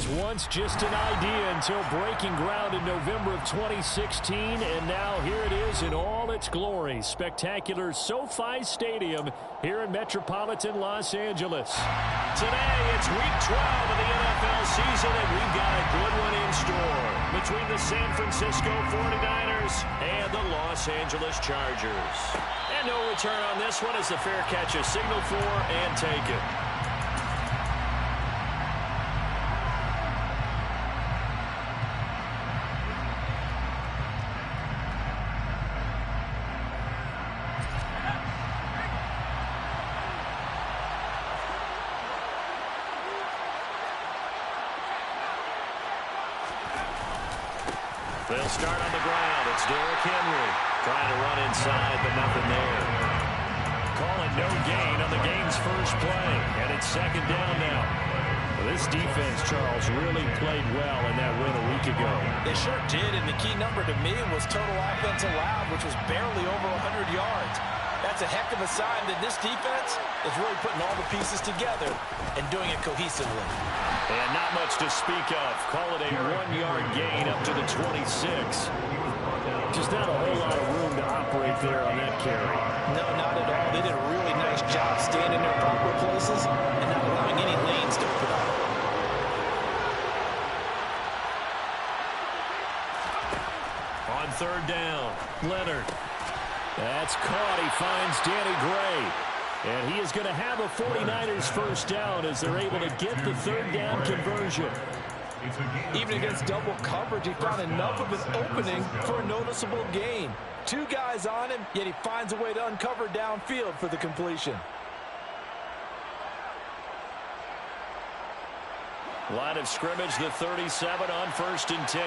was once just an idea until breaking ground in November of 2016, and now here it is in all its glory. Spectacular SoFi Stadium here in metropolitan Los Angeles. Today, it's Week 12 of the NFL season, and we've got a good one in store between the San Francisco 49ers and the Los Angeles Chargers. And no return on this one as the fair catch is signaled for and taken. They'll start on the ground. It's Derrick Henry trying to run inside, but nothing there. Calling no gain on the game's first play, and it's second down now. Well, this defense, Charles, really played well in that win a week ago. They sure did, and the key number to me was total offense allowed, which was barely over 100 yards. That's a heck of a sign that this defense is really putting all the pieces together and doing it cohesively. And not much to speak of. Call it a 1-yard gain up to the 26. Just not a whole lot of room to operate there on that carry. No, not at all. They did a really nice job staying in their proper places and not allowing any lanes to open up. On third down, Leonard. That's caught. He finds Danny Gray. And he is going to have a 49ers first down as they're able to get the third down conversion. Even against double coverage, he found enough of an opening for a noticeable gain. Two guys on him, yet he finds a way to uncover downfield for the completion. Line of scrimmage, the 37 on 1st and 10.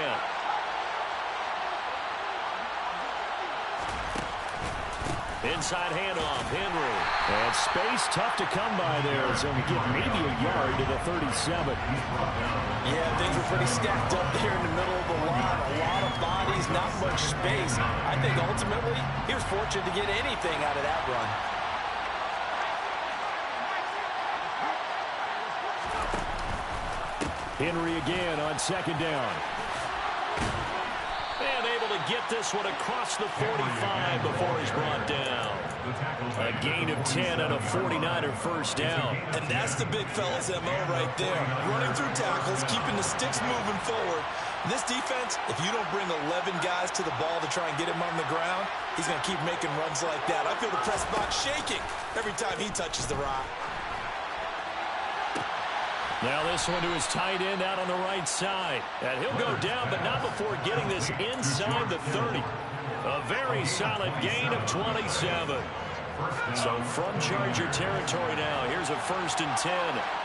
Inside handoff, Henry. And space tough to come by there. So we get maybe a yard to the 37. Yeah, things were pretty stacked up there in the middle of the line. A lot of bodies, not much space. I think ultimately he was fortunate to get anything out of that run. Henry again on second down. And able to get this one across the 45 before he's brought down. A gain of 10 and a 49er first down. And that's the big fella's MO right there. Running through tackles, keeping the sticks moving forward. This defense, if you don't bring 11 guys to the ball to try and get him on the ground, he's going to keep making runs like that. I feel the press box shaking every time he touches the rock. Now this one to his tight end out on the right side. And he'll go down, but not before getting this inside the 30. A very solid gain of 27. So from Charger territory now, here's a 1st and 10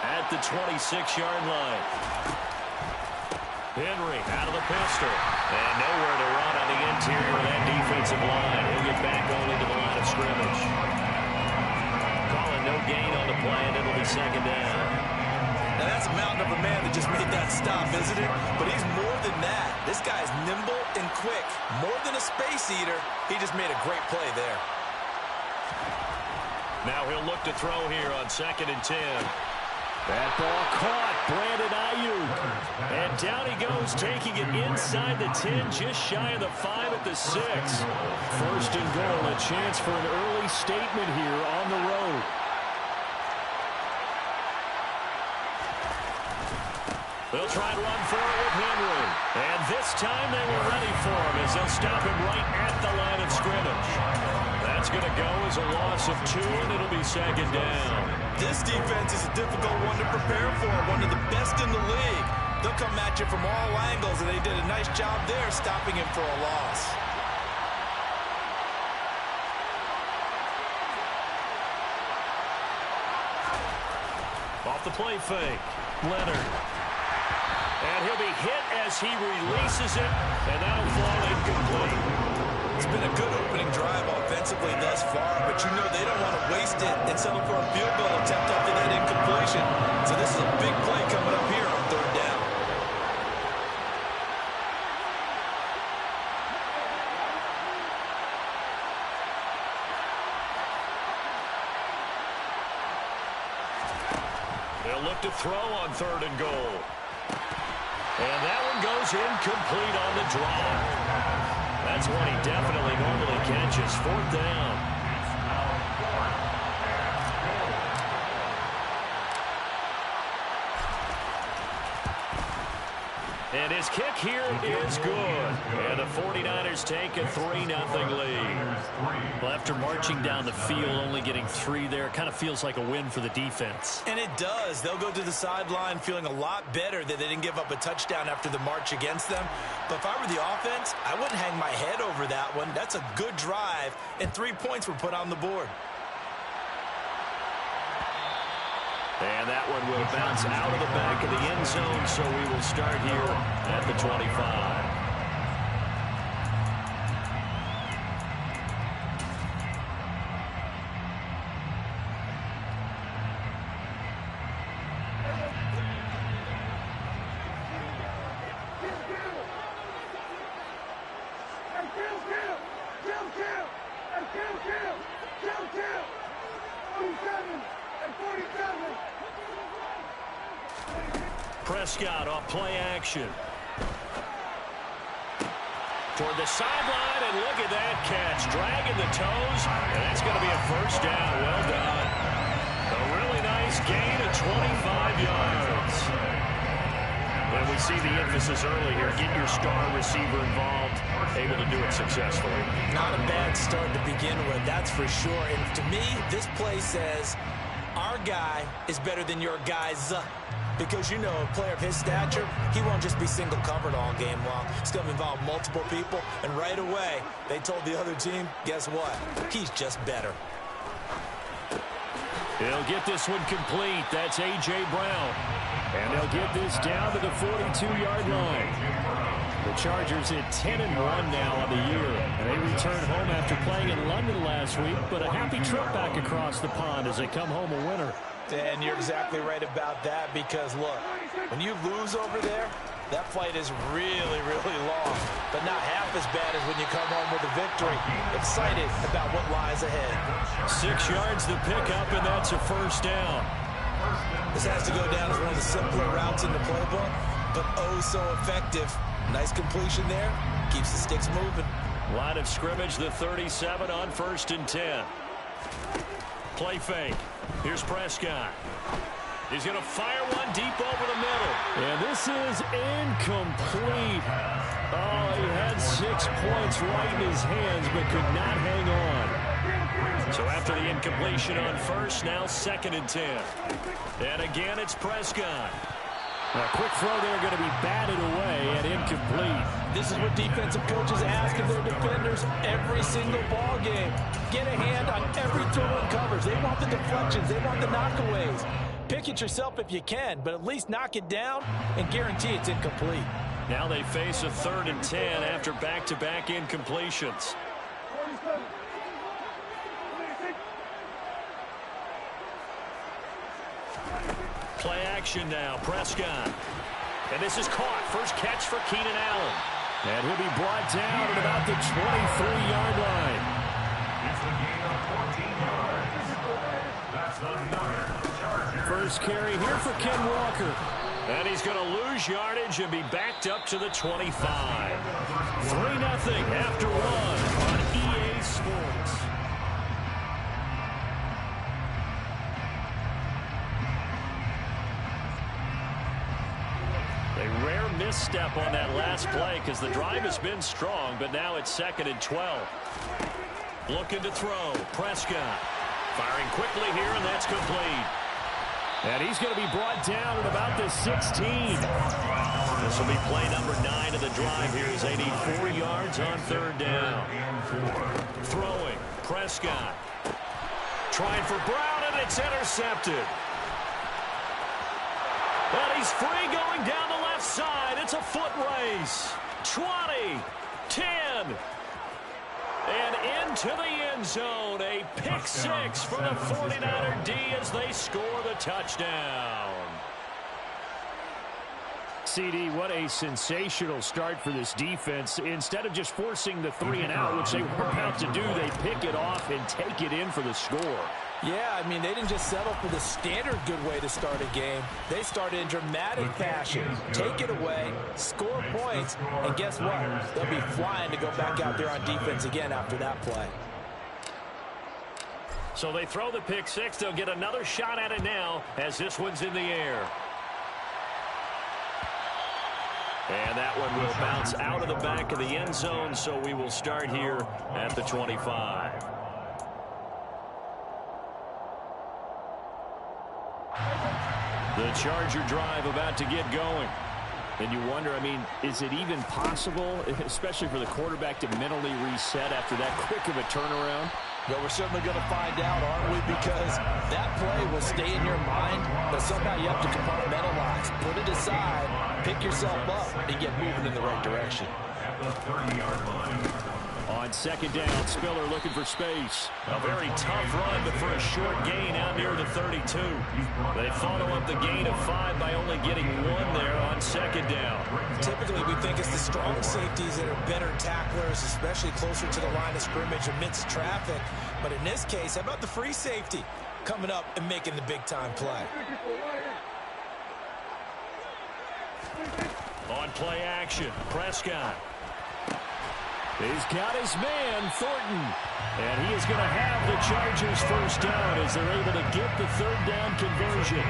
at the 26-yard line. Henry out of the pistol. And nowhere to run on the interior of that defensive line. He'll get back on into the line of scrimmage. Calling no gain on the play, and it'll be second down. Now that's a mountain of a man that just made that stop, isn't it? But he's more than that. This guy is nimble and quick. More than a space eater, he just made a great play there. Now he'll look to throw here on 2nd and 10. That ball caught. Brandon Ayuk. And down he goes, taking it inside the 10, just shy of the 5 at the 6. 1st and goal, a chance for an early statement here on the road. They'll try to run for it with Henry. And this time they were ready for him as they'll stop him right at the line of scrimmage. That's going to go as a loss of 2, and it'll be second down. This defense is a difficult one to prepare for, one of the best in the league. They'll come at you from all angles, and they did a nice job there stopping him for a loss. Off the play fake, Leonard. And he'll be hit as he releases it, and that'll fall incomplete. It's been a good opening drive offensively thus far, but you know they don't want to waste it and settle for a field goal attempt after that incompletion. So this is a big play coming up here on 3rd down. They'll look to throw on 3rd and goal. And that one goes incomplete on the drive. That's one he definitely normally catches. 4th down. And his kick here is good. And the 49ers take a 3-0 lead. Well, after marching down the field, only getting 3 there, it kind of feels like a win for the defense. And it does. They'll go to the sideline feeling a lot better that they didn't give up a touchdown after the march against them. But if I were the offense, I wouldn't hang my head over that one. That's a good drive, and 3 points were put on the board. And that one will bounce out of the back of the end zone, so we will start here at the 25. Prescott off play action. Toward the sideline, and look at that catch. Dragging the toes, and that's going to be a 1st down. Well done. A really nice gain of 25 yards. And we see the emphasis early here. Get your star receiver involved. Able to do it successfully. Not a bad start to begin with, that's for sure. And to me, this play says our guy is better than your guy's. Because, you know, a player of his stature, he won't just be single covered all game long. It's going to involve multiple people. And right away, they told the other team, guess what? He's just better. He'll get this one complete. That's A.J. Brown. And they'll get this down to the 42-yard line. The Chargers at 10-1 now on the year. And they return home after playing in London last week, but a happy trip back across the pond as they come home a winner. And you're exactly right about that because, look, when you lose over there, that flight is really, really long, but not half as bad as when you come home with a victory. Excited about what lies ahead. 6 yards to pick up, and that's a 1st down. This has to go down as one of the simpler routes in the playbook, but oh so effective. Nice completion there. Keeps the sticks moving. Line of scrimmage, the 37 on 1st and 10. Play fake. Here's Prescott. He's going to fire one deep over the middle. And this is incomplete. Oh, he had 6 points right in his hands, but could not hang on. So after the incompletion on 1st, now 2nd and 10. And again, it's Prescott. A quick throw there going to be batted away and incomplete. This is what defensive coaches ask of their defenders every single ball game. Get a hand on every throw and covers. They want the deflections. They want the knockaways. Pick it yourself if you can, but at least knock it down and guarantee it's incomplete. Now they face a 3rd and 10 after back-to-back incompletions. Play action now, Prescott. And this is caught. First catch for Keenan Allen. And he'll be brought down at about the 23-yard line. First carry here for Ken Walker. And he's going to lose yardage and be backed up to the 25. 3-0 after 1 on EA Sports. A rare misstep on that last play because the drive has been strong, but now it's 2nd and 12. Looking to throw. Prescott firing quickly here, and that's complete. And he's going to be brought down at about the 16. This will be play number 9 of the drive here as they need 4 yards on 3rd down. Throwing. Prescott. Trying for Brown, and it's intercepted. And he's free going down the left side. It's a foot race. 20, 10, and into the end zone. A pick 6 for the 49er D as they score the touchdown. CD, what a sensational start for this defense. Instead of just forcing the 3-and-out, which they were about to do, they pick it off and take it in for the score. Yeah, I mean, they didn't just settle for the standard good way to start a game. They started in dramatic fashion. Take it away, score points, and guess what? They'll be flying to go back out there on defense again after that play. So they throw the pick six. They'll get another shot at it now as this one's in the air. And that one will bounce out of the back of the end zone, so we will start here at the 25. The Charger drive about to get going. And you wonder, I mean, is it even possible, especially for the quarterback, to mentally reset after that quick of a turnaround? Well, we're certainly going to find out, aren't we? Because that play will stay in your mind, but somehow you have to compartmentalize. Put it aside, pick yourself up, and get moving in the right direction. At the 30-yard line. On second down, Spiller looking for space. A very tough run, but for a short gain out near the 32. They follow up the gain of 5 by only getting 1 there on second down. Typically, we think it's the strong safeties that are better tacklers, especially closer to the line of scrimmage amidst traffic. But in this case, how about the free safety coming up and making the big-time play? On play action, Prescott. He's got his man, Thornton. And he is going to have the Chargers first down as they're able to get the third down conversion.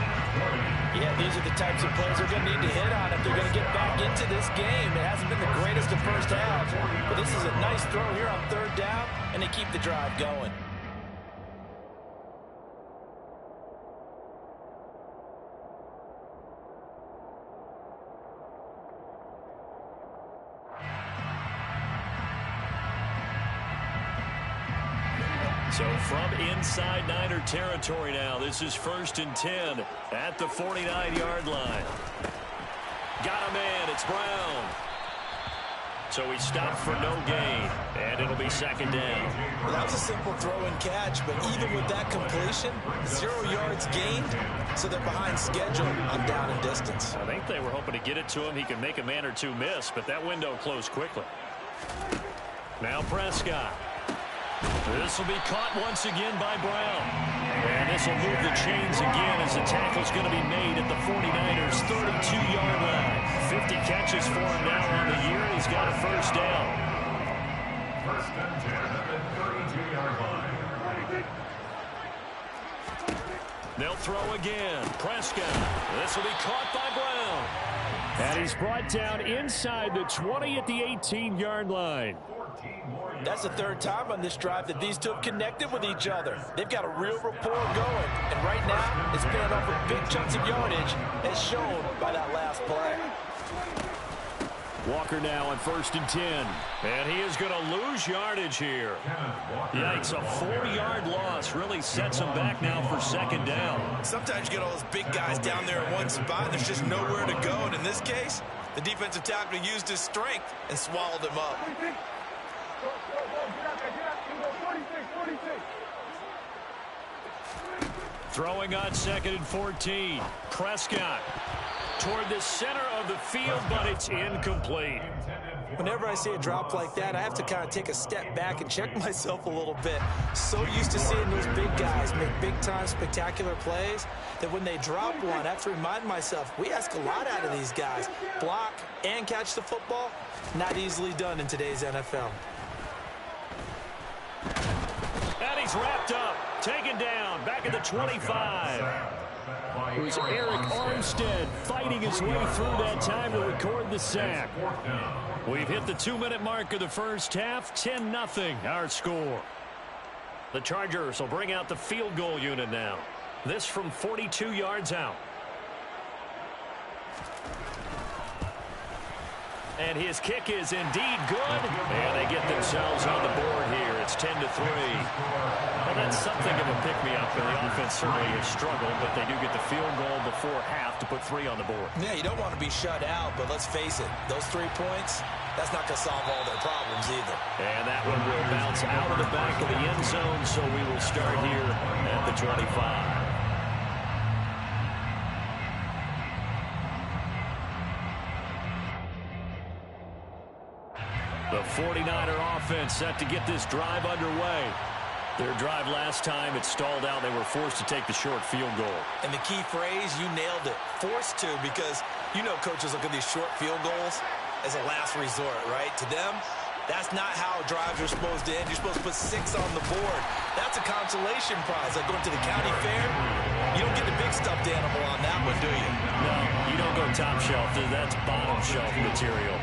Yeah, these are the types of plays they're going to need to hit on if they're going to get back into this game. It hasn't been the greatest of first halves, but this is a nice throw here on third down, and they keep the drive going. So from inside Niner territory now, this is 1st and 10 at the 49-yard line. Got a man, it's Brown. So he stopped for no gain, and it'll be second down. Well, that was a simple throw and catch, but even with that completion, 0 yards gained, so they're behind schedule on down and distance. I think they were hoping to get it to him. He could make a man or two miss, but that window closed quickly. Now Prescott. This will be caught once again by Brown. And this will move the chains again as the tackle's going to be made at the 49ers' 32-yard line. 50 catches for him now on the year, and he's got a first down. 1st and 10 at the 32-yard line. They'll throw again. Prescott. This will be caught by Brown. And he's brought down inside the 20 at the 18-yard line. That's the third time on this drive that these two have connected with each other. They've got a real rapport going. And right now, it's paying off with big chunks of yardage, as shown by that last play. Walker now on 1st and 10. And he is going to lose yardage here. Yikes, a 4-yard loss really sets him back now for second down. Sometimes you get all those big guys down there in one spot, and there's just nowhere to go. And in this case, the defensive tackle used his strength and swallowed him up. Throwing on 2nd and 14. Prescott toward the center of the field, but it's incomplete. Whenever I see a drop like that, I have to kind of take a step back and check myself a little bit. So used to seeing those big guys make big-time spectacular plays that when they drop one, I have to remind myself, we ask a lot out of these guys. Block and catch the football, not easily done in today's NFL. And he's wrapped up, taken down, back at the 25. It was Eric Armstead fighting his way through that time to record the sack. We've hit the 2-minute mark of the first half, 10-0 our score. The Chargers will bring out the field goal unit now. This from 42 yards out. And his kick is indeed good. And they get themselves on the board here. It's 10-3. Well, that's something of a pick-me-up, and the offense certainly has struggled, but they do get the field goal before half to put 3 on the board. Yeah, you don't want to be shut out, but let's face it, those 3 points, that's not going to solve all their problems either. And that one will bounce out of the back of the end zone, so we will start here at the 25. The 49er offense set to get this drive underway. Their drive last time, it stalled out. They were forced to take the short field goal. And the key phrase, you nailed it, forced to, because you know coaches look at these short field goals as a last resort, right? To them, that's not how drives are supposed to end. You're supposed to put 6 on the board. That's a consolation prize. Like going to the county fair, you don't get the big stuffed animal on that one, do you? No, you don't go top shelf. That's bottom shelf material.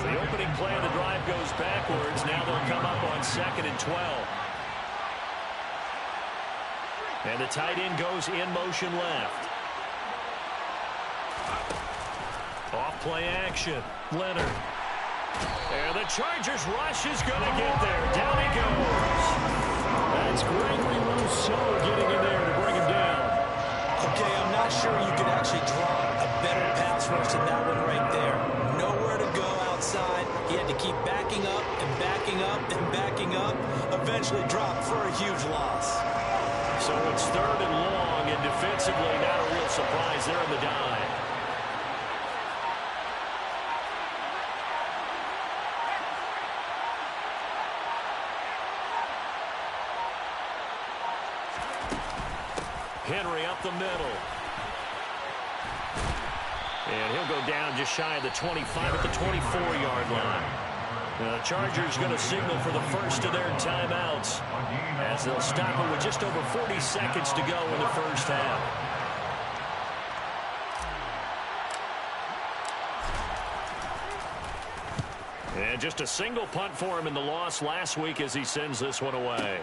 The opening play of the drive goes backwards. Now they'll come up on 2nd and 12. And the tight end goes in motion left. Off play action. Leonard. And the Chargers rush is going to get there. Down he goes. That's Gregory Rousseau getting in there to bring him down. Okay, I'm not sure you could actually draw a better pass rush than that one right there. Nowhere to go outside. He had to keep backing up and backing up and backing up. Eventually dropped for a huge loss. So it's 3rd and long, and defensively not a real surprise there in the dive. Henry up the middle. And he'll go down just shy of the 25 at the 24-yard line. The Chargers going to signal for the first of their timeouts as they'll stop it with just over 40 seconds to go in the first half. And just a single punt for him in the loss last week as he sends this one away.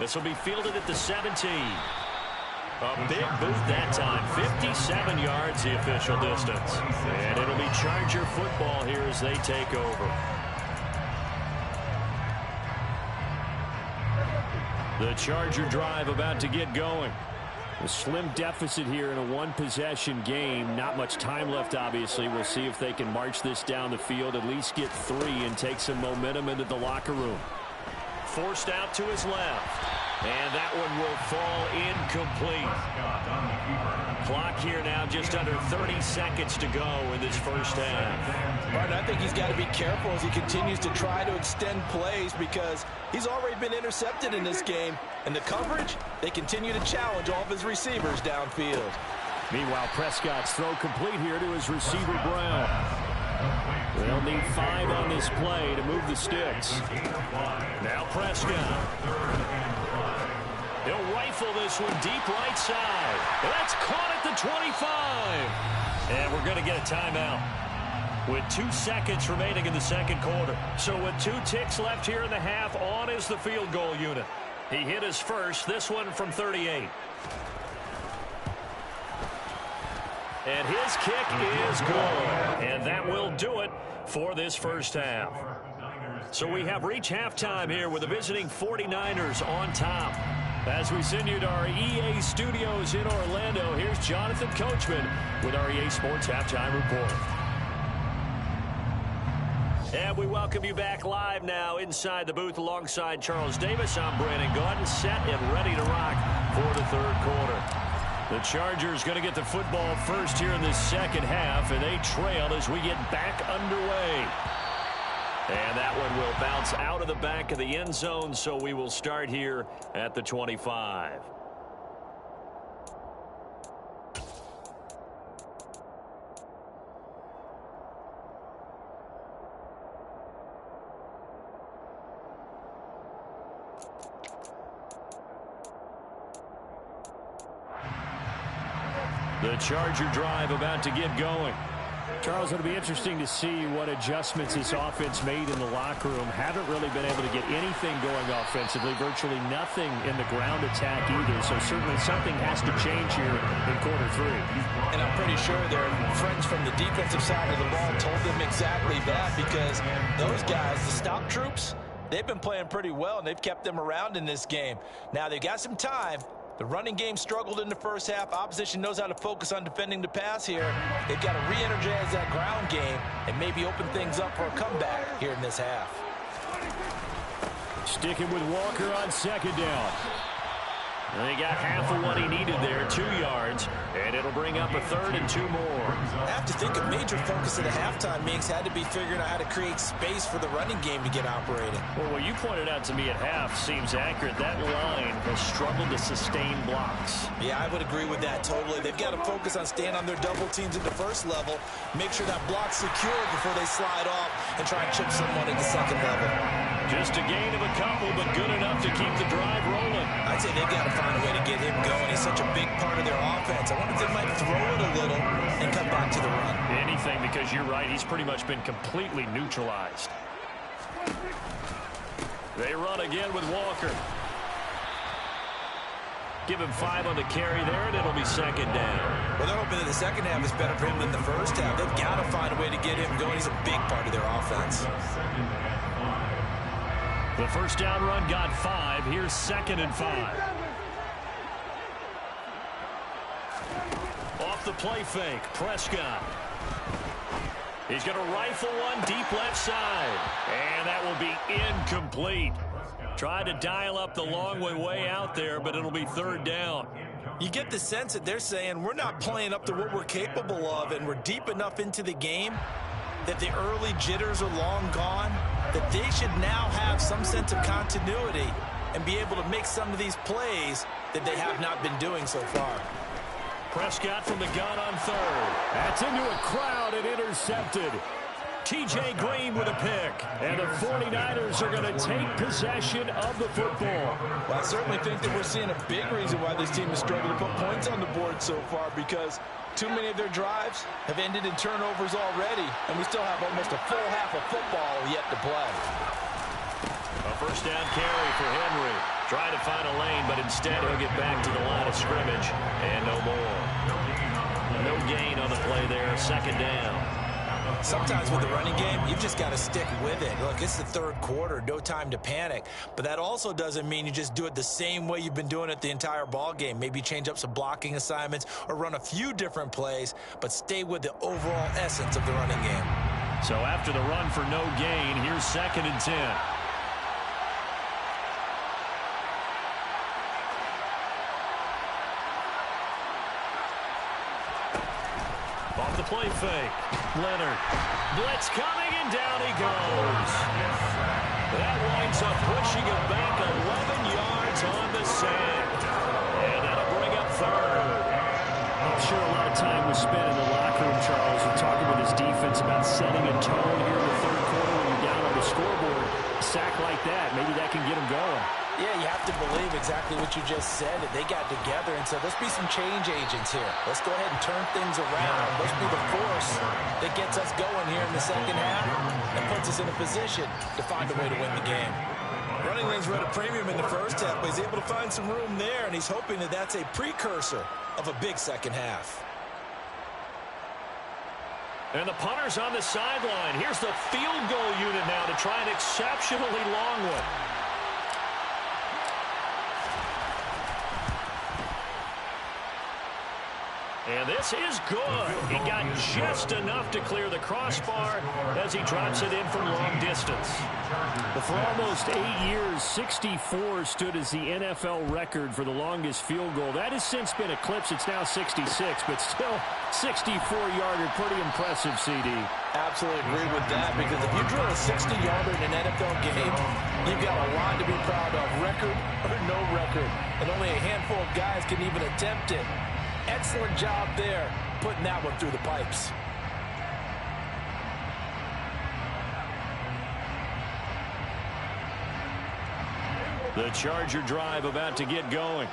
This will be fielded at the 17. A big boot that time. 57 yards the official distance. And it'll be Charger football here as they take over. The Charger drive about to get going. A slim deficit here in a one-possession game. Not much time left, obviously. We'll see if they can march this down the field, at least get 3 and take some momentum into the locker room. Forced out to his left. And that one will fall incomplete. Clock here now just under 30 seconds to go in this first half. Martin, I think he's got to be careful as he continues to try to extend plays because he's already been intercepted in this game. And the coverage, they continue to challenge all of his receivers downfield. Meanwhile, Prescott's throw complete here to his receiver, Brown. They'll need 5 on this play to move the sticks. Now Prescott. He'll rifle this one deep right side. That's caught at the 25. And we're going to get a timeout with 2 seconds remaining in the second quarter. So with 2 ticks left here in the half, on is the field goal unit. He hit his first, this one from 38. And his kick is good. And that will do it for this first half. So we have reached halftime here with the visiting 49ers on top. As we send you to our EA studios in Orlando, here's Jonathan Coachman with our EA Sports Halftime Report. And we welcome you back live now inside the booth alongside Charles Davis. I'm Brandon Gordon, set and ready to rock for the third quarter. The Chargers going to get the football first here in this second half, and they trail as we get back underway. And that one will bounce out of the back of the end zone, so we will start here at the 25. The Charger drive about to get going. Charles, it'll be interesting to see what adjustments this offense made in the locker room. Haven't really been able to get anything going offensively, virtually nothing in the ground attack either. So certainly something has to change here in quarter 3. And I'm pretty sure their friends from the defensive side of the ball told them exactly that, because those guys, the stop troops, they've been playing pretty well, and they've kept them around in this game. Now, they've got some time. The running game struggled in the first half. Opposition knows how to focus on defending the pass here. They've got to re-energize that ground game and maybe open things up for a comeback here in this half. Sticking with Walker on second down. And he got half of what he needed there, 2 yards, and it'll bring up a 3rd and 2 more. I have to think a major focus of the halftime meetings had to be figuring out how to create space for the running game to get operating. Well, what you pointed out to me at half seems accurate. That line has struggled to sustain blocks. Yeah, I would agree with that totally. They've got to focus on staying on their double teams at the first level, make sure that block's secure before they slide off and try and chip someone at the second level. Just a gain of a couple, but good enough to keep the drive rolling. I'd say they've got to find a way to get him going. He's such a big part of their offense. I wonder if they might throw it a little and come back to the run. Anything, because you're right. He's pretty much been completely neutralized. They run again with Walker. Give him 5 on the carry there, and it'll be 2nd down. Well, they're hoping that the second half is better for him than the first half. They've got to find a way to get him going. He's a big part of their offense. The first down run got 5. Here's 2nd and 5. Off the play fake, Prescott. He's going to rifle one deep left side. And that will be incomplete. Tried to dial up the long way out there, but it'll be 3rd down. You get the sense that they're saying we're not playing up to what we're capable of, and we're deep enough into the game that the early jitters are long gone, that they should now have some sense of continuity and be able to make some of these plays that they have not been doing so far. Prescott from the gun on 3rd. That's into a crowd and intercepted. T.J. Green with a pick. And the 49ers are going to take possession of the football. Well, I certainly think that we're seeing a big reason why this team has struggled to put points on the board so far, because too many of their drives have ended in turnovers already, and we still have almost a full half of football yet to play. A first down carry for Henry. Trying to find a lane, but instead he'll get back to the line of scrimmage. And no more. No gain on the play there. 2nd down. Sometimes with the running game, you've just got to stick with it. Look, it's the 3rd quarter, no time to panic. But that also doesn't mean you just do it the same way you've been doing it the entire ball game. Maybe change up some blocking assignments or run a few different plays, but stay with the overall essence of the running game. So after the run for no gain, here's 2nd and 10. Off the play fake. Leonard. Blitz coming, and down he goes. That winds up pushing him back 11 yards on the sack. And that'll bring up 3rd. I'm sure a lot of time was spent in the locker room, Charles, and talking with his defense about setting a tone here in the 3rd quarter when you're down on the scoreboard. A sack like that, maybe that can get him going. Yeah, you have to believe exactly what you just said, that they got together and said, let's be some change agents here. Let's go ahead and turn things around. Let's be the force that gets us going here in the second half and puts us in a position to find a way to win the game. Running lanes were at a premium in the first half, but he's able to find some room there, and he's hoping that that's a precursor of a big second half. And the punter's on the sideline. Here's the field goal unit now to try an exceptionally long one. And this is good. He got just enough to clear the crossbar as he drops it in from long distance. But for almost 8 years, 64 stood as the NFL record for the longest field goal. That has since been eclipsed. It's now 66, but still 64-yarder. Pretty impressive, CD. Absolutely agree with that, because if you drill a 60-yarder in an NFL game, you've got a lot to be proud of, record or no record. And only a handful of guys can even attempt it. Excellent job there, putting that one through the pipes. The Charger drive about to get going.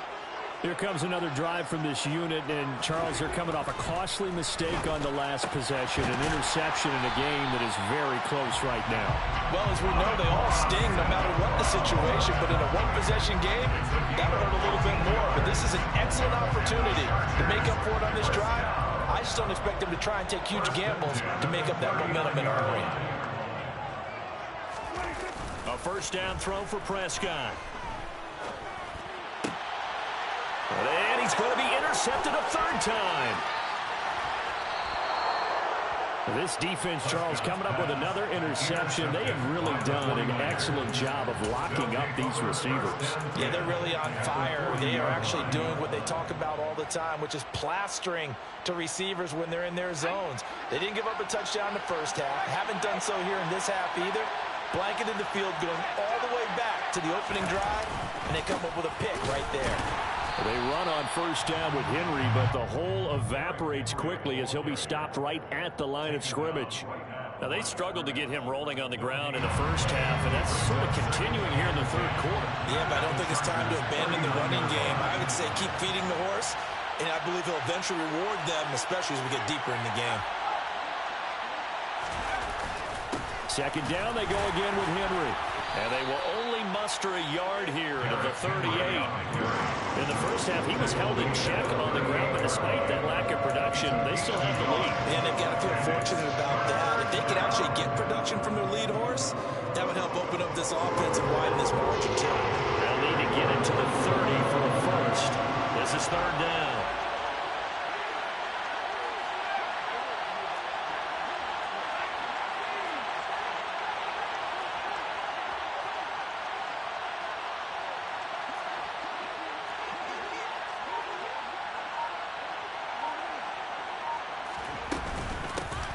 Here comes another drive from this unit, and Charles, they're coming off a costly mistake on the last possession, an interception in a game that is very close right now. Well, as we know, they all sting no matter what the situation, but in a one-possession game, that'll hurt a little bit more. But this is an excellent opportunity to make up for it on this drive. I just don't expect them to try and take huge gambles to make up that momentum in a hurry. A first down throw for Prescott. And he's going to be intercepted a 3rd time. This defense, Charles, coming up with another interception. They have really done an excellent job of locking up these receivers. Yeah, they're really on fire. They are actually doing what they talk about all the time, which is plastering to receivers when they're in their zones. They didn't give up a touchdown in the first half. Haven't done so here in this half either. Blanketed the field, going all the way back to the opening drive, and they come up with a pick right there. They run on first down with Henry, but the hole evaporates quickly as he'll be stopped right at the line of scrimmage. Now, they struggled to get him rolling on the ground in the first half, and that's sort of continuing here in the third quarter. Yeah, but I don't think it's time to abandon the running game. I would say keep feeding the horse, and I believe he'll eventually reward them, especially as we get deeper in the game. Second down, they go again with Henry. And they will only muster a yard here to the 38. In the first half, he was held in check on the ground, but despite that lack of production, they still have the lead. And they've got to feel fortunate about that. If they could actually get production from their lead horse, that would help open up this offense and widen this margin, too. They'll need to get into the 30 for the first. This is third down.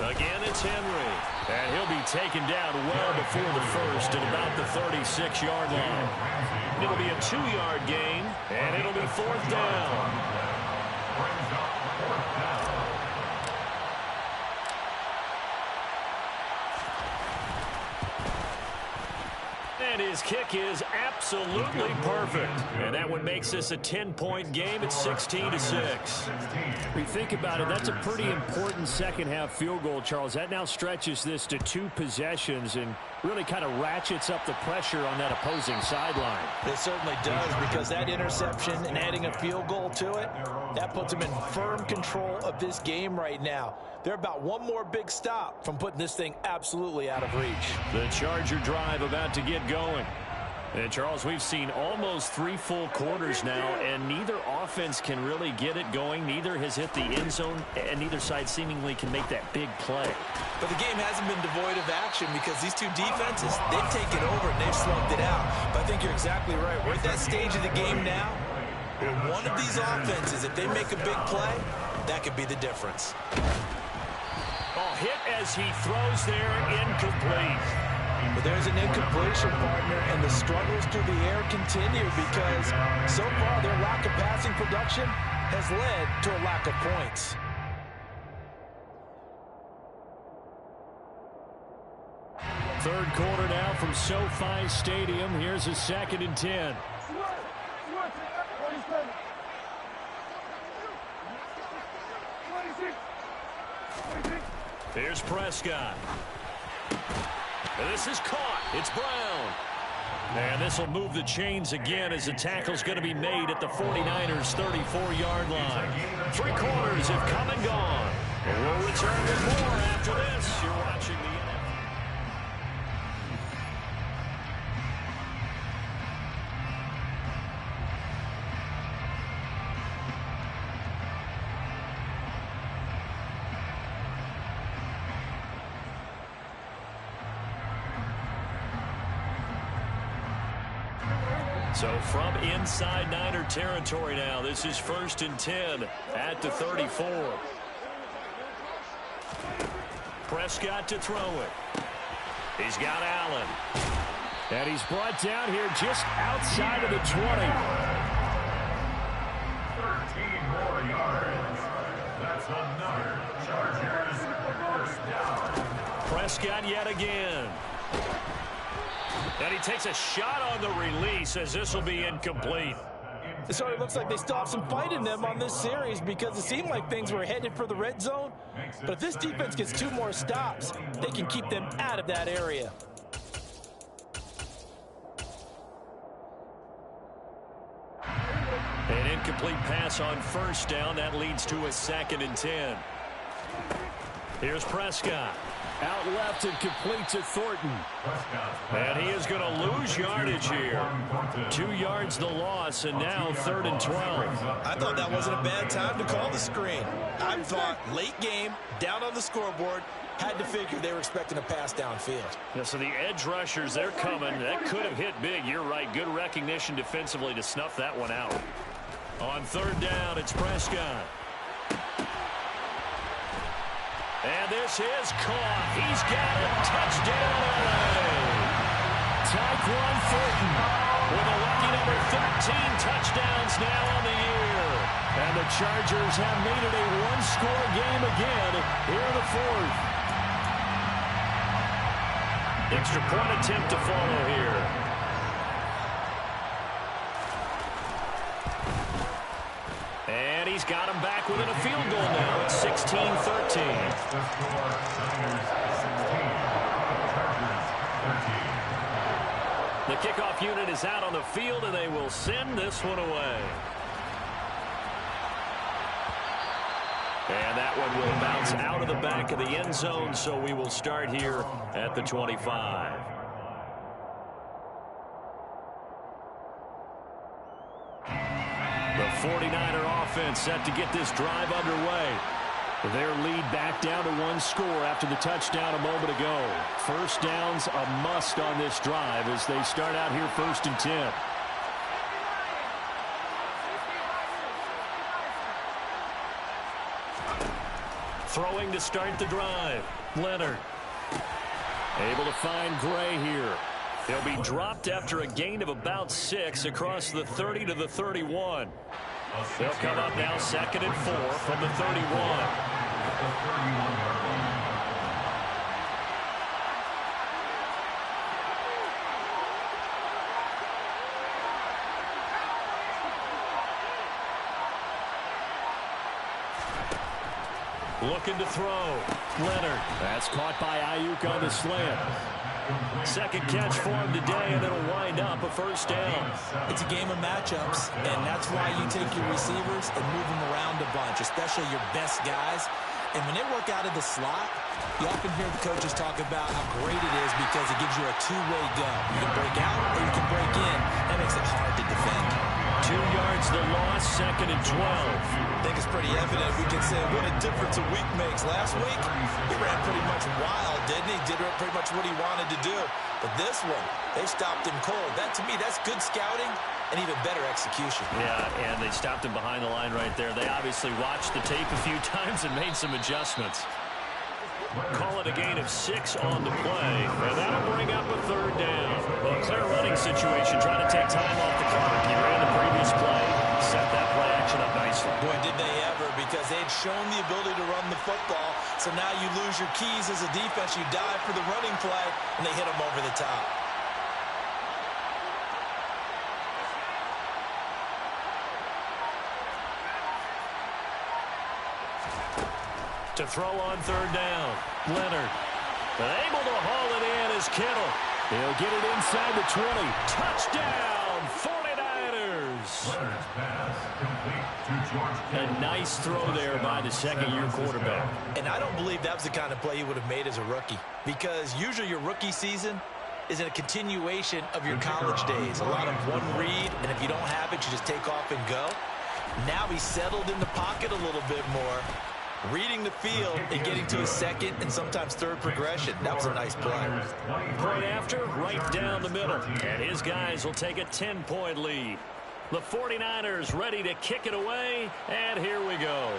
Again, it's Henry. And he'll be taken down well before the first at about the 36-yard line. It'll be a 2-yard gain, and it'll be fourth down. And his kick is absolutely perfect. And that one makes this a 10-point game at 16-6. We think about it, that's a pretty important second-half field goal, Charles. That now stretches this to 2 possessions and really kind of ratchets up the pressure on that opposing sideline. It certainly does, because that interception and adding a field goal to it, that puts them in firm control of this game right now. They're about one more big stop from putting this thing absolutely out of reach. The Charger drive about to get going. And, Charles, we've seen almost 3 full quarters now, and neither offense can really get it going. Neither has hit the end zone, and neither side seemingly can make that big play. But the game hasn't been devoid of action because these two defenses, they've taken over and they've slugged it out. But I think you're exactly right. We're at that stage of the game now where one of these offenses, if they make a big play, that could be the difference. Oh, hit as he throws there, incomplete. But there's an incompletion, partner, and the struggles through the air continue because so far their lack of passing production has led to a lack of points. Third quarter now from SoFi Stadium. Here's a 2nd and 10. Here's Prescott. This is caught. It's Brown. And this will move the chains again as the tackle's going to be made at the 49ers' 34-yard line. 3 quarters have come and gone. We'll return with more after this. You're watching the So from inside Niner territory now, this is 1st and 10 at the 34. Prescott to throw it. He's got Allen. And he's brought down here just outside of the 20. 13 more yards. That's another Chargers first down. Prescott yet again. And he takes a shot on the release as this will be incomplete. So it looks like they still have some fight in them on this series because it seemed like things were headed for the red zone. But if this defense gets 2 more stops, they can keep them out of that area. An incomplete pass on first down. That leads to a 2nd and 10. Here's Prescott. Out left and complete to Thornton. And he is going to lose yardage here. 2 yards the loss, and now 3rd and 12. I thought that wasn't a bad time to call the screen. I thought late game, down on the scoreboard, Had to figure they were expecting a pass downfield. Yeah, so the edge rushers, they're coming. That could have hit big. You're right. Good recognition defensively to snuff that one out. On third down, it's Prescott. And this is caught. He's got it. Touchdown, LA. Tyquan Thornton with a lucky number 13 touchdowns now on the year. And the Chargers have made it a one-score game again here in the fourth. Extra point attempt to follow here. And he's got him back within a field goal now. It's 16-13. The kickoff unit is out on the field, and they will send this one away. And that one will bounce out of the back of the end zone, so we will start here at the 25. The 49er offense set to get this drive underway. Their lead back down to one score after the touchdown a moment ago. First down's a must on this drive as they start out here 1st and 10. Throwing to start the drive. Leonard. Able to find Gray here. He'll be dropped after a gain of about 6 across the 30 to the 31. They'll come up now 2nd and 4 from the 31. Looking to throw. Leonard. That's caught by Ayuk on the slant. Second catch for him today, and it'll wind up a first down. It's a game of matchups, and that's why you take your receivers and move them around a bunch, especially your best guys. And when they work out of the slot, you often hear the coaches talk about how great it is because it gives you a two-way go. You can break out or you can break in. That makes it hard to defend. 2 yards the loss, 2nd and 12. I think it's pretty evident. We can say what a difference a week makes. Last week, he ran pretty much wild, didn't he? Did pretty much what he wanted to do. But this one, they stopped him cold. That, to me, that's good scouting and even better execution. Yeah, and they stopped him behind the line right there. They obviously watched the tape a few times and made some adjustments. Call it a gain of 6 on the play, and that'll bring up a third down. Well, a clear running situation, trying to take time off the clock. He ran the previous play, set that play action up nicely. Boy, did they ever, because they had shown the ability to run the football. So now you lose your keys as a defense. You dive for the running play, and they hit him over the top. To throw on third down, Leonard. Able to haul it in is Kittle. He'll get it inside the 20. Touchdown, 49ers. A nice throw there by the second-year quarterback. And I don't believe that was the kind of play he would have made as a rookie, because usually your rookie season is a continuation of your college days. A lot of one read, and if you don't have it, you just take off and go. Now he's settled in the pocket a little bit more, reading the field and getting to his second and sometimes third progression. That was a nice play. Point after, right down the middle. And his guys will take a 10-point lead. The 49ers ready to kick it away, and here we go.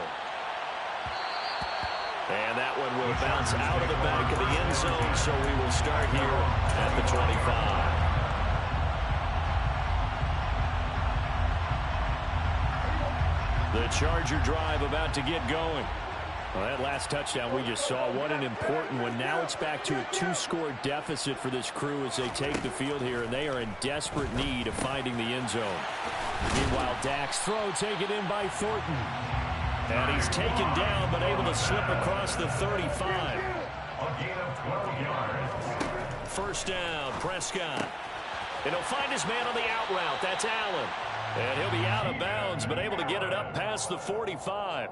And that one will bounce out of the back of the end zone, so we will start here at the 25. The Charger drive about to get going. Well, that last touchdown we just saw, what an important one. Now it's back to a 2-score deficit for this crew as they take the field here, and they are in desperate need of finding the end zone. Meanwhile, Dak's throw taken in by Thornton. And he's taken down, but able to slip across the 35. First down, Prescott. And he'll find his man on the out route. That's Allen. And he'll be out of bounds, but able to get it up past the 45.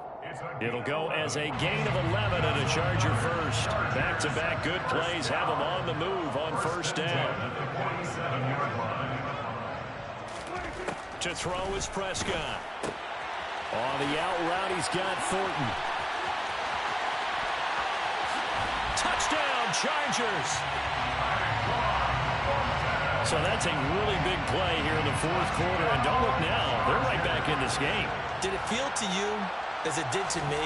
It'll go as a gain of 11 and a Charger first. Back-to-back good plays have him on the move on first down. To throw is Prescott. On the out route, he's got Thornton. Chargers. So that's a really big play here in the fourth quarter. And don't look now. They're right back in this game. Did it feel to you, as it did to me,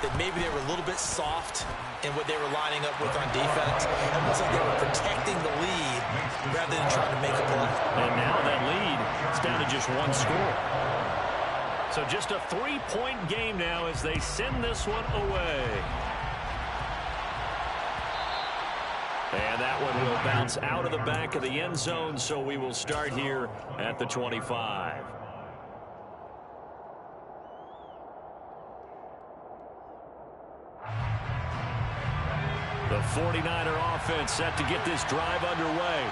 that maybe they were a little bit soft in what they were lining up with on defense? Almost like they were protecting the lead rather than trying to make a play. And now that lead is down to just one score. So just a 3-point game now as they send this one away. And that one will bounce out of the back of the end zone, so we will start here at the 25. The 49er offense set to get this drive underway.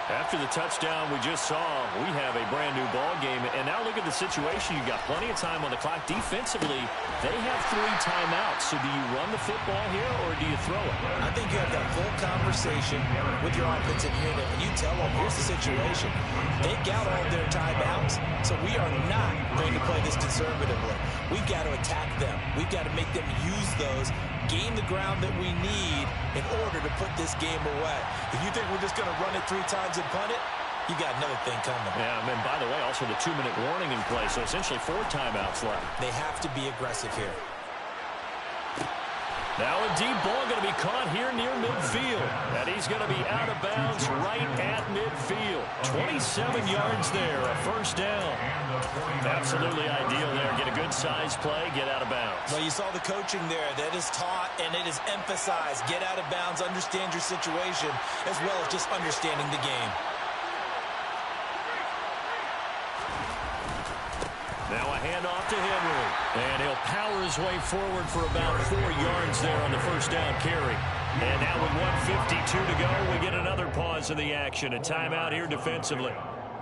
After the touchdown we just saw, we have a brand-new ball game. And now look at the situation. You've got plenty of time on the clock. Defensively, they have 3 timeouts. So do you run the football here or do you throw it? I think you have that full conversation with your offensive unit, and you tell them, here's the situation. They got all their timeouts, so we are not going to play this conservatively. We've got to attack them. We've got to make them use those, gain the ground that we need in order to put this game away. If you think we're just going to run it 3 times and punt it, you got another thing coming. Yeah, and by the way, also the 2-minute warning in play, so essentially 4 timeouts left. They have to be aggressive here. Now a deep ball going to be caught here near midfield. And he's going to be out of bounds right at midfield. 27 yards there, a first down. Absolutely ideal there. Get a good size play, get out of bounds. Well, you saw the coaching there. That is taught and it is emphasized. Get out of bounds, understand your situation, as well as just understanding the game. Now a handoff to Henry. And he'll power his way forward for about 4 yards there on the first down carry. And now with 1:52 to go, we get another pause in the action. A timeout here defensively.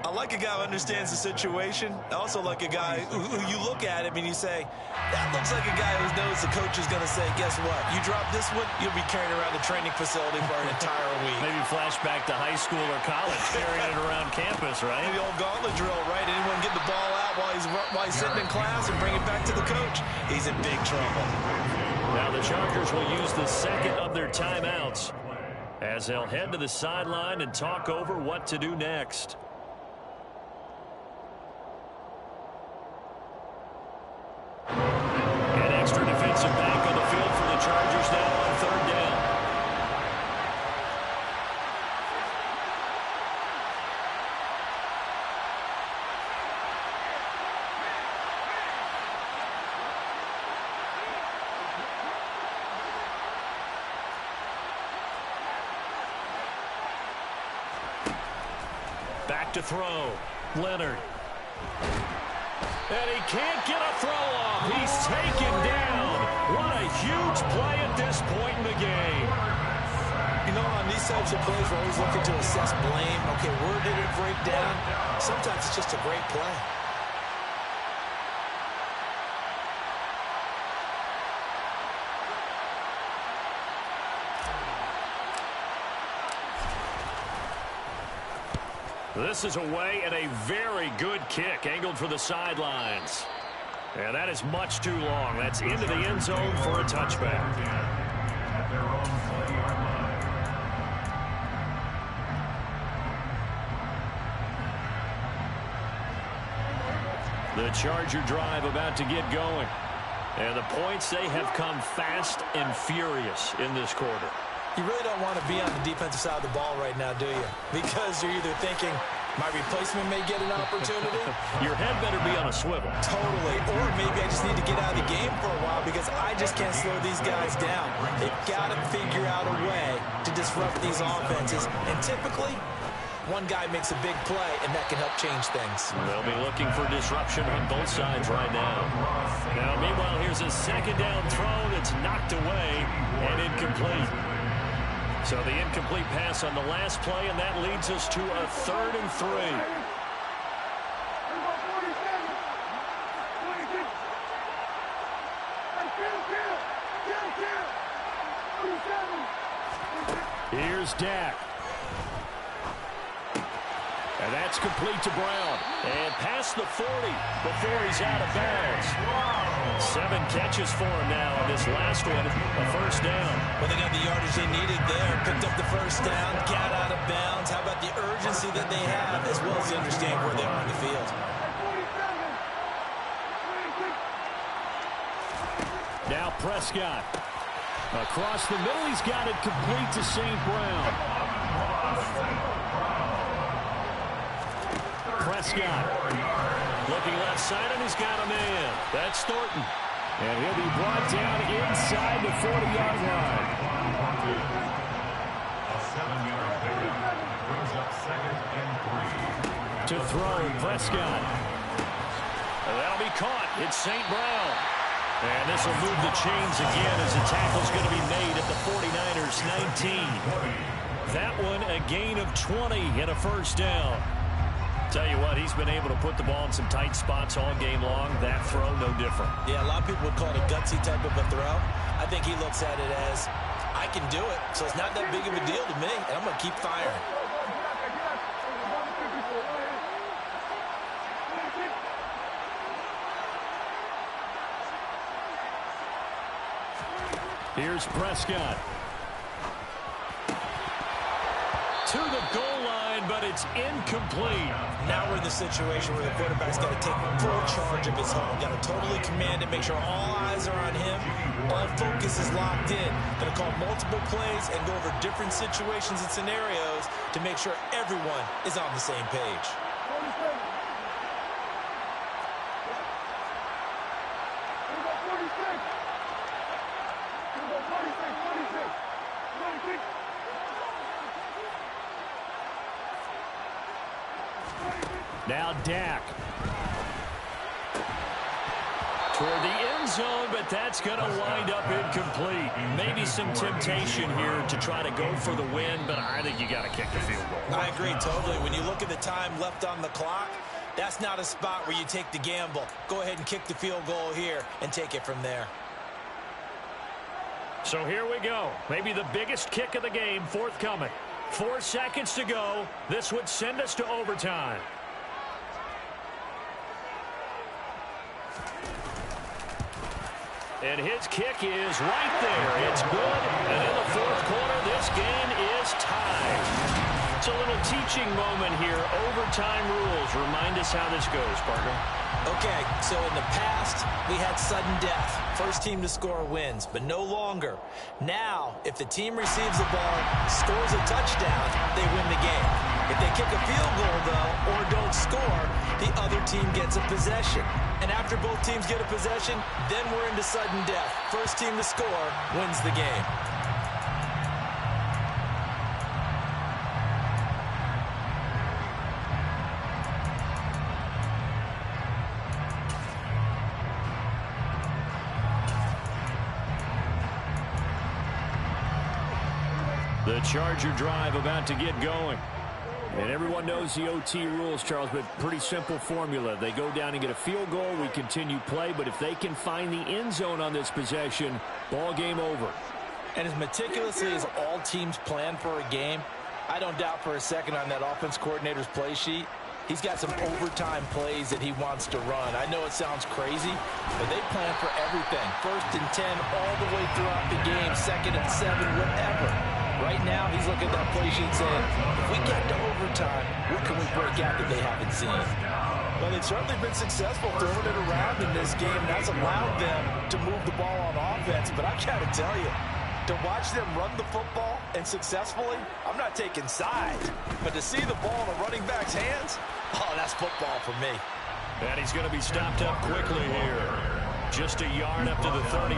I like a guy who understands the situation. I also like a guy who you look at him and you say, that looks like a guy who knows the coach is going to say, guess what? You drop this one, you'll be carrying around the training facility for an entire week. Maybe flashback to high school or college, carrying it around campus, right? The old gauntlet drill, right? Anyone get the ball out while he's sitting in class and bring it back to the coach? He's in big trouble. Now the Chargers will use the second of their timeouts as they'll head to the sideline and talk over what to do next. An extra defensive back on the field for the Chargers now on third down. Back to throw. Leonard. And he can't get a throw off. He's taken down. What a huge play at this point in the game. You know, on these types of plays, we're always looking to assess blame. Okay, where did it break down? Sometimes it's just a great play. This is away and a very good kick angled for the sidelines. And that is much too long. That's into the end zone for a touchback. The Charger drive about to get going. And the points, they have come fast and furious in this quarter. You really don't want to be on the defensive side of the ball right now, do you? Because you're either thinking, my replacement may get an opportunity. Your head better be on a swivel. Totally. Or maybe I just need to get out of the game for a while because I just can't slow these guys down. They've got to figure out a way to disrupt these offenses. And typically, one guy makes a big play, and that can help change things. They'll be looking for disruption on both sides right now. Now, meanwhile, here's a second down throw that's knocked away and incomplete. So the incomplete pass on the last play, and that leads us to a 3rd and 3. Here's Dak. And that's complete to Brown. And past the 40 before he's out of bounds. 7 catches for him now on this last one, a first down. Well, they got the yardage they needed there. Picked up the first down, got out of bounds. How about the urgency that they have, as well as they understand where they are on the field? Now Prescott. Across the middle, he's got it complete to St. Brown. Prescott looking left side, and he's got a man. That's Thornton. And he'll be brought down inside the 40-yard line. A 7-yard pickup brings up 2nd and 3. To throw, Prescott. And that'll be caught. It's St. Brown. And this will move the chains again as the tackle's going to be made at the 49ers 19. That one a gain of 20 and a first down. Tell you what, he's been able to put the ball in some tight spots all game long. That throw, no different. Yeah, a lot of people would call it a gutsy type of a throw. I think he looks at it as, I can do it, so it's not that big of a deal to me, and I'm going to keep firing. Here's Prescott. To the goal line, but it's incomplete. Now we're in the situation where the quarterback's got to take full charge of his home. Got to totally command it, make sure all eyes are on him. All focus is locked in. Going to call multiple plays and go over different situations and scenarios to make sure everyone is on the same page. Now Dak. Toward the end zone, but that's going to wind up incomplete. Maybe some temptation here to try to go for the win, but I think you got to kick the field goal. I agree totally. When you look at the time left on the clock, that's not a spot where you take the gamble. Go ahead and kick the field goal here and take it from there. So here we go. Maybe the biggest kick of the game forthcoming. 4 seconds to go. This would send us to overtime. And his kick is right there. It's good. And in the fourth quarter, this game is tied. It's a little teaching moment here. Overtime rules. Remind us how this goes, partner. Okay, so in the past, we had sudden death. First team to score wins, but no longer. Now, if the team receives the ball, scores a touchdown, they win the game. If they kick a field goal, though, or don't score, the other team gets a possession. And after both teams get a possession, then we're into sudden death. First team to score wins the game. The Charger drive about to get going. And everyone knows the OT rules, Charles, but pretty simple formula. They go down and get a field goal, we continue play, but if they can find the end zone on this possession, ball game over. And as meticulously as all teams plan for a game, I don't doubt for a second on that offense coordinator's play sheet, he's got some overtime plays that he wants to run. I know it sounds crazy, but they plan for everything. 1st and 10 all the way throughout the game, 2nd and 7, whatever. Right now, he's looking at that play sheet saying, if we get to overtime, what can we break out that they haven't seen? Well, they've certainly been successful throwing it around in this game. That's allowed them to move the ball on offense. But I got to tell you, to watch them run the football and successfully, I'm not taking sides. But to see the ball in a running back's hands, oh, that's football for me. And he's going to be stopped up quickly here. Just a yard up to the 39.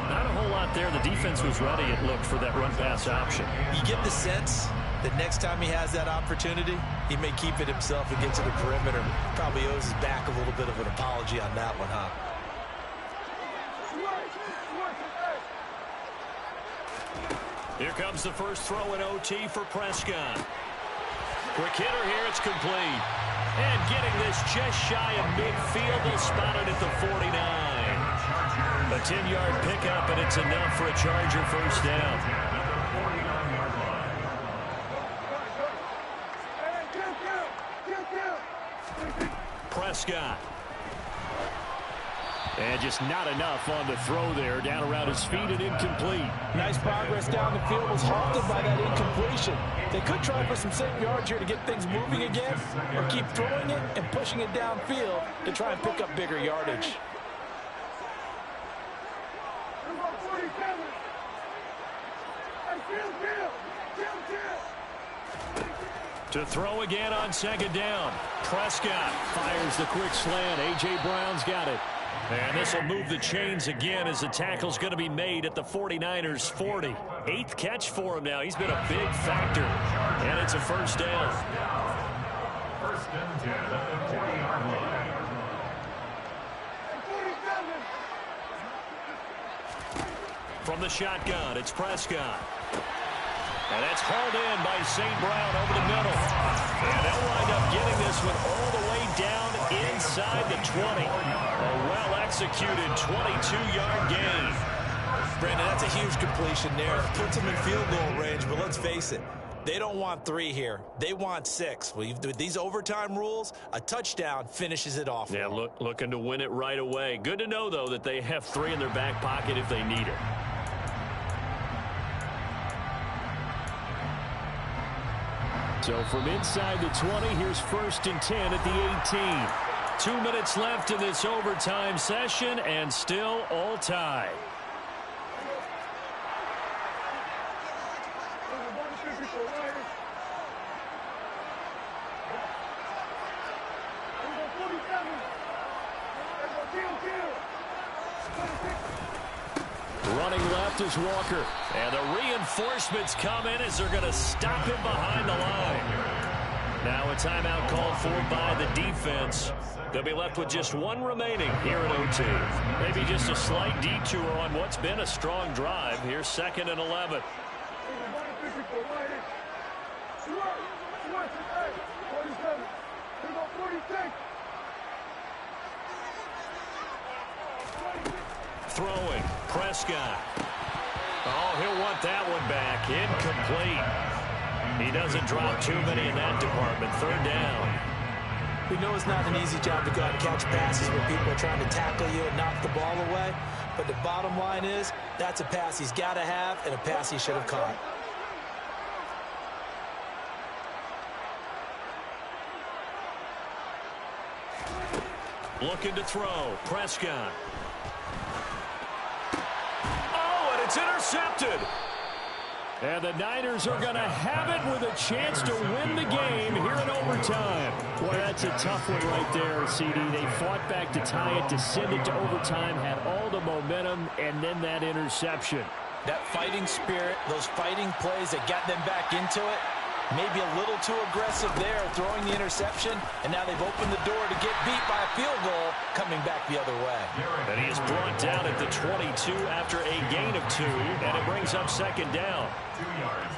Not a whole lot there. The defense was ready, it looked, for that run-pass option. You get the sense that next time he has that opportunity, he may keep it himself and get to the perimeter. Probably owes his back a little bit of an apology on that one, huh? Here comes the first throw in OT for Prescott. Quick hitter here, it's complete. And getting this just shy of midfield, they'll spot it at the 49. A 10-yard pickup, and it's enough for a Charger first down. Prescott. And just not enough on the throw there. Down around his feet and incomplete. Nice progress down the field, was halted by that incompletion. They could try for some safe yards here to get things moving again, or keep throwing it and pushing it downfield to try and pick up bigger yardage. To throw again on second down. Prescott fires the quick slant. A.J. Brown's got it. And this will move the chains again as the tackle's going to be made at the 49ers 40. 8th catch for him now. He's been a big factor. And it's a first down. First and 10 at the 40-yard line. From the shotgun, it's Prescott. And that's hauled in by St. Brown over the middle. And they'll wind up getting this one all the way down inside the 20. A well-executed 22-yard gain. Brandon, that's a huge completion there. Puts them in field goal range, but let's face it, they don't want 3 here. They want 6. With these overtime rules, a touchdown finishes it off. Yeah, looking to win it right away. Good to know, though, that they have 3 in their back pocket if they need it. So from inside the 20, here's 1st and 10 at the 18. 2 minutes left in this overtime session, and still all tied. Running left is Walker. And the reinforcements come in as they're going to stop him behind the line. Now a timeout called for by the defense. They'll be left with just 1 remaining here at OT. Maybe just a slight detour on what's been a strong drive. Here's 2nd and 11. Throwing, Prescott. Oh, he'll want that one back. Incomplete. He doesn't drop too many in that department. 3rd down. We know it's not an easy job to go out and catch passes where people are trying to tackle you and knock the ball away. But the bottom line is, that's a pass he's got to have and a pass he should have caught. Looking to throw, Prescott. It's intercepted. And the Niners are going to have it with a chance to win the game here in overtime. Boy, that's a tough one right there, CD. They fought back to tie it, to send it to overtime, had all the momentum, and then that interception. That fighting spirit, those fighting plays that got them back into it, maybe a little too aggressive there, throwing the interception, and now they've opened the door to get beat by a field goal, coming back the other way. And he is brought down at the 22 after a gain of 2, and it brings up 2nd down.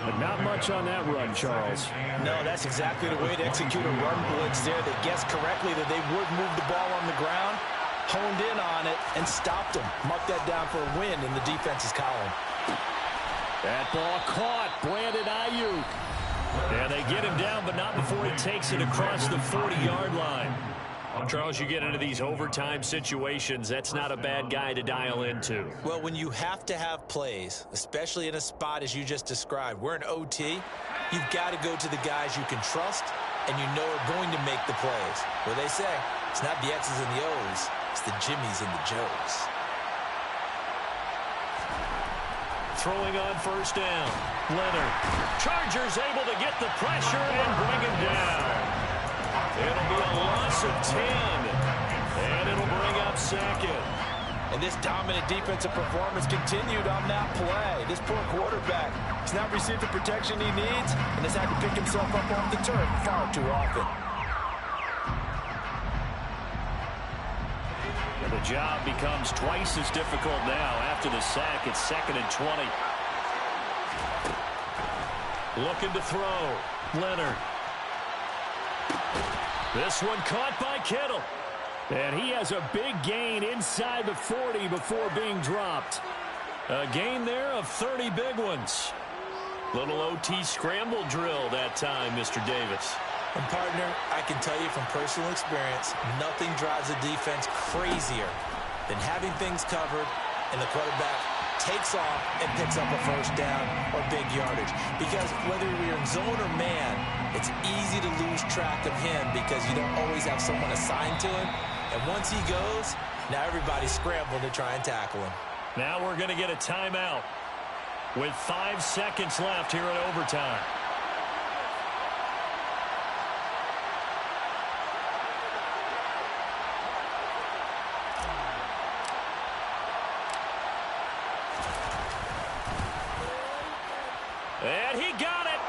But not much on that run, Charles. No, that's exactly the way to execute a run blitz there. They guessed correctly that they would move the ball on the ground, honed in on it, and stopped them. Marked that down for a win in the defense's column. That ball caught. Brandon Ayuk. Yeah, they get him down, but not before he takes it across the 40-yard line. Charles, you get into these overtime situations, that's not a bad guy to dial into. Well, when you have to have plays, especially in a spot as you just described, we're in OT, you've got to go to the guys you can trust and you know are going to make the plays. Well, they say, it's not the X's and the O's, it's the Jimmies and the Joes. Throwing on 1st down. Leonard. Chargers able to get the pressure and bring him down. It'll be a loss of 10. And it'll bring up 2nd. And this dominant defensive performance continued on that play. This poor quarterback has not received the protection he needs and has had to pick himself up off the turf far too often. The job becomes twice as difficult now after the sack. It's 2nd and 20. Looking to throw. Leonard. This one caught by Kittle. And he has a big gain inside the 40 before being dropped. A gain there of 30 big ones. Little OT scramble drill that time, Mr. Davis. And, partner, I can tell you from personal experience, nothing drives a defense crazier than having things covered and the quarterback takes off and picks up a first down or big yardage. Because whether you're in zone or man, it's easy to lose track of him because you don't always have someone assigned to him. And once he goes, now everybody's scrambling to try and tackle him. Now we're going to get a timeout with 5 seconds left here in overtime. And he got it.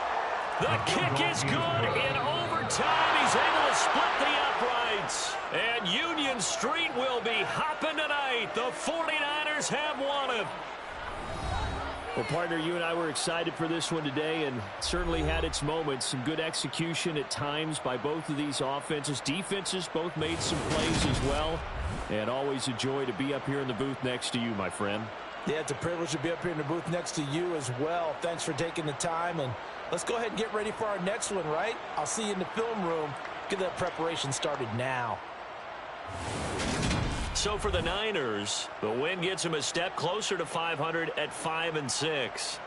The kick is good in overtime. He's able to split the uprights. And Union Street will be hopping tonight. The 49ers have won it. Well, partner, you and I were excited for this one today and certainly had its moments. Some good execution at times by both of these offenses. Defenses both made some plays as well. And always a joy to be up here in the booth next to you, my friend. Yeah, it's a privilege to be up here in the booth next to you as well. Thanks for taking the time, and let's go ahead and get ready for our next one, right? I'll see you in the film room. Get that preparation started now. So for the Niners, the win gets them a step closer to 500 at 5-6.